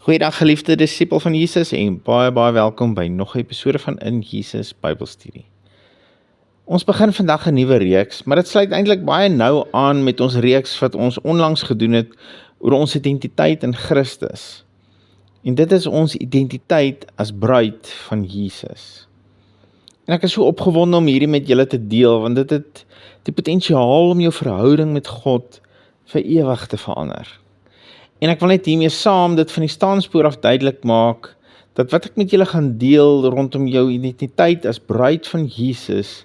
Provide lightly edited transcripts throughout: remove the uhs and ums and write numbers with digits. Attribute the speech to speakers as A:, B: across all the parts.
A: Goeiedag geliefde disipel van Jesus en baie welkom by nog 'n episode van In Jesus Bybelstudie. Ons begin vandag 'n nuwe reeks, maar dit sluit eintlik baie nou aan met ons reeks wat ons onlangs gedoen het oor ons identiteit in Christus. En dit is ons identiteit as bruid van Jesus. En ek is so opgewonde om hierdie met julle te deel, want dit het die potensiaal om jou verhouding met God vir ewig te verander. En ek wil net hiermee saam dit van die staanspoor af duidelik maak, dat wat ek met julle gaan deel rondom jou identiteit as bruid van Jesus,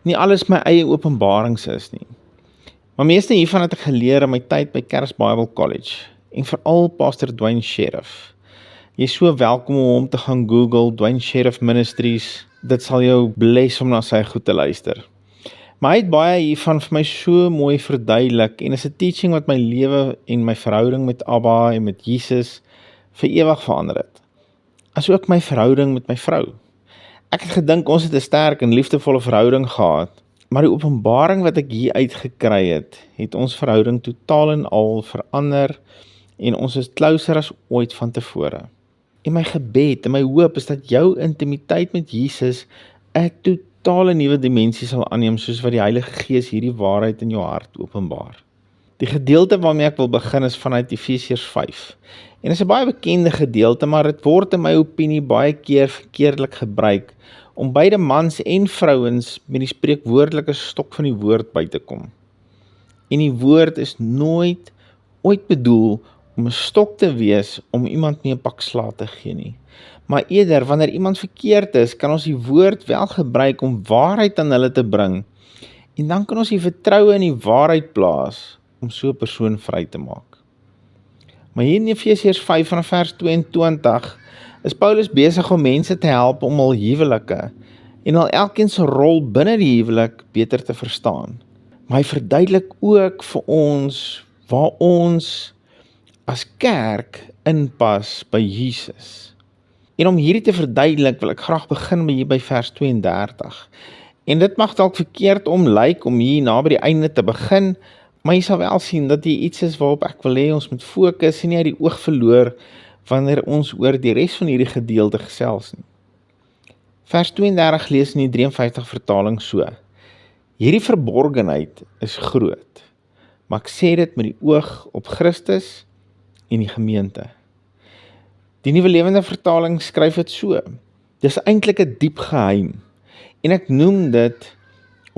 A: nie alles my eie openbarings is nie. Maar meeste hiervan het ek geleer in my tyd by Kers Bible College, en veral Pastor Dwayne Sheriff. Jy is so welkom om hom te gaan Google, Dwayne Sheriff Ministries, dit sal jou bless om na sy goed te luister. Maar hy het baie hiervan vir my so mooi verduidelik en is 'n teaching wat my lewe en my verhouding met Abba en met Jesus vir ewig verander het. Asook my verhouding met my vrou. Ek het gedink ons het 'n sterk en liefdevolle verhouding gehad, maar die openbaring wat ek hier uitgekry het ons verhouding totaal en al verander en ons is closer as ooit van tevore. En my gebed en my hoop is dat jou intimiteit met Jesus 'n totale nuwe dimensie sal aanneem, soos wat die Heilige Gees hierdie waarheid in jou hart openbaar. Die gedeelte waarmee ek wil begin is vanuit Efesiërs 5. En is 'n baie bekende gedeelte, maar dit word in my opinie baie keer verkeerdelik gebruik om beide mans en vrouens met die spreekwoordelike stok van die woord by te kom. En die woord is nooit ooit bedoel om 'n stok te wees om iemand nie 'n pak slaag te gee nie. Maar eerder, wanneer iemand verkeerd is, kan ons die woord wel gebruik om waarheid aan hulle te bring, en dan kan ons die vertroue in die waarheid plaas, om so 'n persoon vry te maak. Maar hier in Efesiërs 5 vanaf vers 22, is Paulus besig om mense te help om hul huwelike, en al elkeen se rol binne die huwelik beter te verstaan. Maar hy verduidelik ook vir ons, waar ons as kerk inpas by Jesus. En om hierdie te verduidelik, wil ek graag begin hier by vers 32. En dit mag dalk verkeerd lyk om hier na by die einde te begin, maar jy sal wel sien dat hier iets is waarop ek wil hê ons moet fokus en nie uit die oog verloor wanneer ons oor die res van hierdie gedeelte gesels nie. Vers 32 lees in die 53 vertaling so: Hierdie verborgenheid is groot, maar ek sê dit met die oog op Christus en die gemeente. Die Nuwe Lewende Vertaling skryf dit so: Dis eintlik 'n diep geheim, en ek noem dit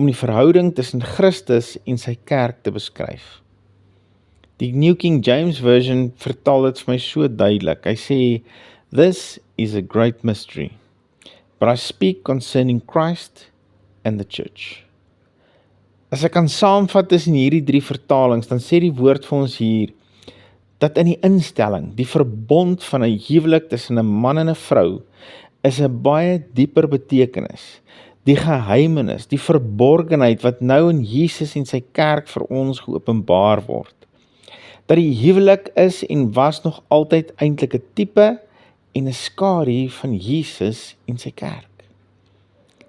A: om die verhouding tussen Christus en sy kerk te beskryf. Die New King James Version vertaal dit vir my so duidelik. Hy sê, This is a great mystery, but I speak concerning Christ and the church. As ek kan saamvat tussen hierdie drie vertalings, dan sê die woord vir ons hier, dat in die instelling, die verbond van 'n huwelik tussen 'n man en 'n vrou, is 'n baie dieper betekenis. Die geheimenis, die verborgenheid wat nou in Jesus en sy kerk vir ons geopenbaar word. Dat die huwelik is en was nog altyd eintlik 'n tipe en 'n skadu van Jesus en sy kerk.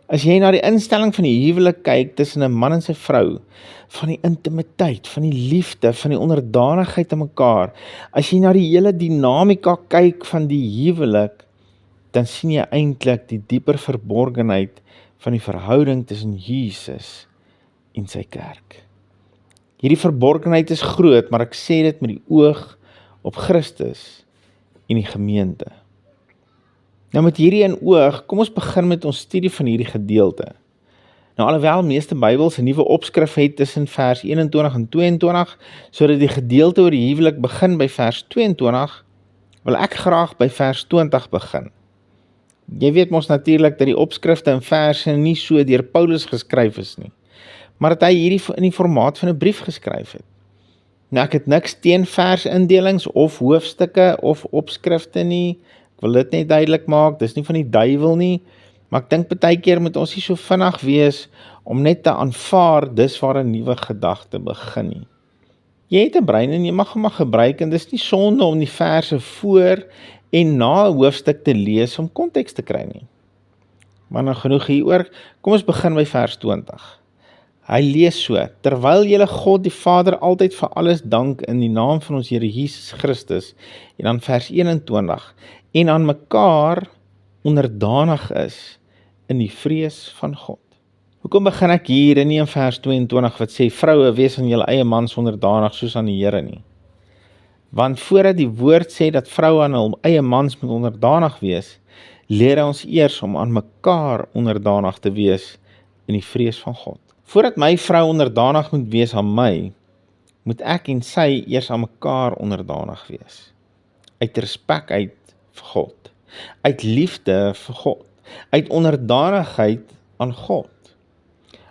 A: As jy na die instelling van die huwelik kyk tussen 'n man en sy vrou, van die intimiteit, van die liefde, van die onderdanigheid aan mekaar, as jy na die hele dinamika kyk van die huwelik, dan sien jy eintlik die dieper verborgenheid van die verhouding tussen Jesus en sy kerk. Hierdie verborgenheid is groot, maar ek sê dit met die oog op Christus en die gemeente. Nou met hierdie in oog, kom ons begin met ons studie van hierdie gedeelte. Nou alhoewel meeste Bybels 'n nuwe opskrif het tussen vers 21 en 22, sodat die gedeelte oor die huwelik begin by vers 22, wil ek graag by vers 20 begin. Jy weet mos natuurlik dat die opskrifte en verse nie so deur Paulus geskryf is nie, maar dat hy hierdie in die formaat van 'n brief geskryf het. Nou ek het niks teen versindelings of hoofstukke of opskrifte nie. Ek wil dit net duidelik maak, dis nie van die duiwel nie, maar ek dink partykeer moet ons nie so vinnig wees om net te aanvaar dis waar 'n nuwe gedagte begin nie. Jy het 'n brein en jy mag hom gebruik, en dis nie sonde om die verse voor en na 'n hoofstuk te lees om konteks te kry nie. Maar nou genoeg hieroor, kom ons begin by vers 20. Hy lees so: terwyl julle God die Vader altyd vir alles dank in die naam van ons Here Jesus Christus, en dan vers 21, en aan mekaar onderdanig is in die vrees van God. Hoekom begin ek hier en nie in vers 22 wat sê, vroue, wees aan julle eie mans onderdanig soos aan die Here nie? Want voordat die woord sê dat vroue aan hul eie mans moet onderdanig wees, leer hy ons eers om aan mekaar onderdanig te wees in die vrees van God. Voordat my vrou onderdanig moet wees aan my, moet ek en sy eers aan mekaar onderdanig wees. Uit respek uit vir God, uit liefde vir God, uit onderdanigheid aan God.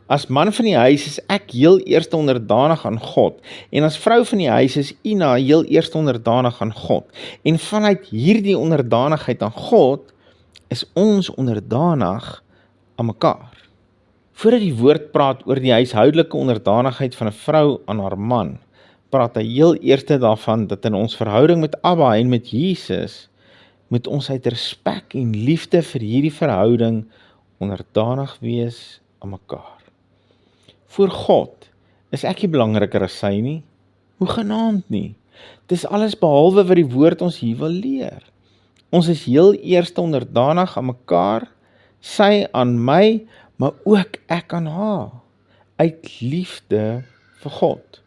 A: As man van die huis is ek heel eerste onderdanig aan God, en as vrou van die huis is Ina heel eerste onderdanig aan God. En vanuit hierdie onderdanigheid aan God, is ons onderdanig aan mekaar. Voordat die woord praat oor die huishoudelike onderdanigheid van 'n vrou aan haar man, praat hy heel eerste daarvan dat in ons verhouding met Abba en met Jesus, moet ons uit respek en liefde vir hierdie verhouding onderdanig wees aan mekaar. Voor God is ek nie belangriker as sy nie, hoegenaamd nie. Dis alles behalwe wat die woord ons hier wil leer. Ons is heel eerste onderdanig aan mekaar, sy aan my, maar ook ek aan haar, uit liefde vir God.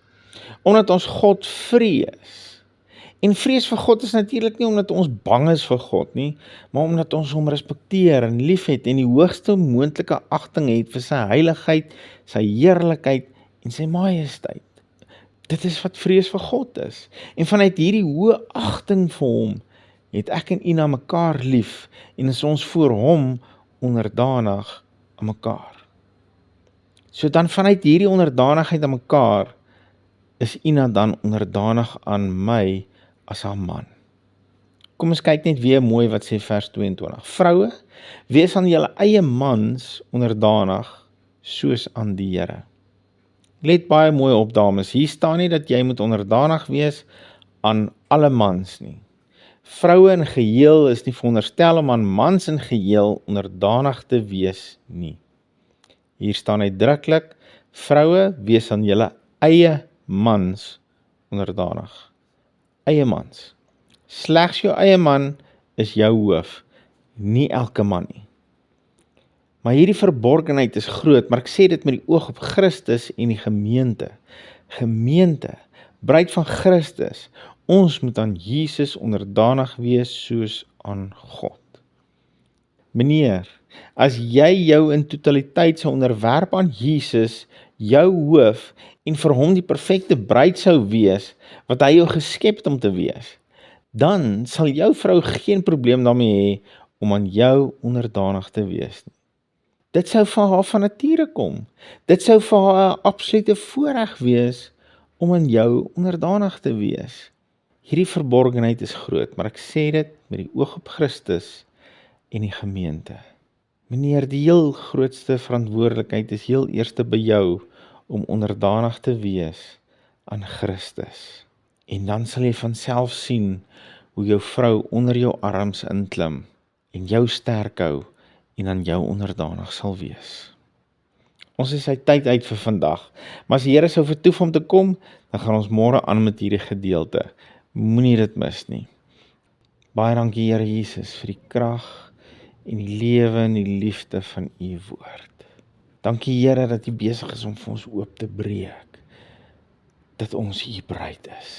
A: Omdat ons God vrees. En vrees vir God is natuurlik nie omdat ons bang is vir God nie, maar omdat ons hom respekteer en liefhet en die hoogste moontlike agting het vir sy heiligheid, sy heerlikheid en sy majesteit. Dit is wat vrees vir God is. En vanuit hierdie hoë agting vir hom, het ek en Ina mekaar lief en is ons voor hom onderdanig aan mekaar. So dan vanuit hierdie onderdanigheid aan mekaar, is Ina dan onderdanig aan my as haar man. Kom ons kyk net weer mooi wat sê vers 22. Vroue, wees aan julle eie mans onderdanig, soos aan die Here. Let baie mooi op, dames, hier staan nie dat jy moet onderdanig wees aan alle mans nie. Vroue in geheel is nie veronderstel om aan mans in geheel onderdanig te wees nie. Hier staan uitdruklik, vroue, wees aan julle eie mans onderdanig. Eie mans. Slegs jou eie man is jou hoof, nie elke man nie. Maar hierdie verborgenheid is groot, maar ek sê dit met die oog op Christus en die gemeente. Gemeente, bruid van Christus, ons moet aan Jesus onderdanig wees soos aan God. Meneer, as jy jou in totaliteit sou onderwerp aan Jesus, jou hoof, en vir hom die perfekte bruid sou wees, wat hy jou geskep het om te wees, dan sal jou vrou geen probleem daarmee hê om aan jou onderdanig te wees nie. Dit sou van haar van nature kom. Dit sou vir haar 'n absolute voorreg wees om aan jou onderdanig te wees. Hierdie verborgenheid is groot, maar ek sê dit met die oog op Christus en die gemeente. Meneer, die heel grootste verantwoordelikheid is heel eerste by jou om onderdanig te wees aan Christus. En dan sal jy vanself sien hoe jou vrou onder jou arms inklim en jou sterk hou en aan jou onderdanig sal wees. Ons is uit tyd uit vir vandag, maar as die Here sou vertoef om te kom, dan gaan ons môre aan met hierdie gedeelte. Moenie dit mis nie. Baie dankie Here Jesus vir die krag en die lewe en die liefde van u woord. Dankie Here dat u besig is om vir ons oop te breek, dat ons u bruid is.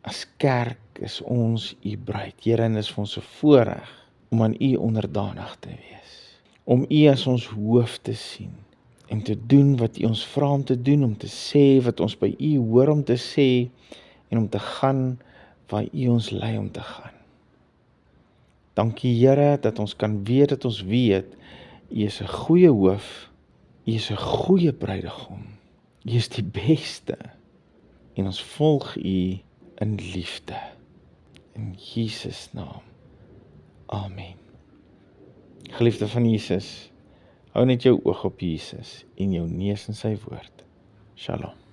A: As kerk is ons u bruid, Here, en is vir ons 'n voorreg om aan u onderdanig te wees, om u as ons hoof te sien, en te doen wat u ons vra om te doen, om te sê wat ons by u hoor om te sê, en om te gaan waar u ons lei om te gaan. Dankie Here, dat ons kan weet, dat ons weet, u is 'n goeie hoof, u is 'n goeie bruidegom, u is die beste, en ons volg u in liefde. In Jesus naam. Amen. Geliefde van Jesus, hou net jou oog op Jesus en jou neus in sy woord. Shalom.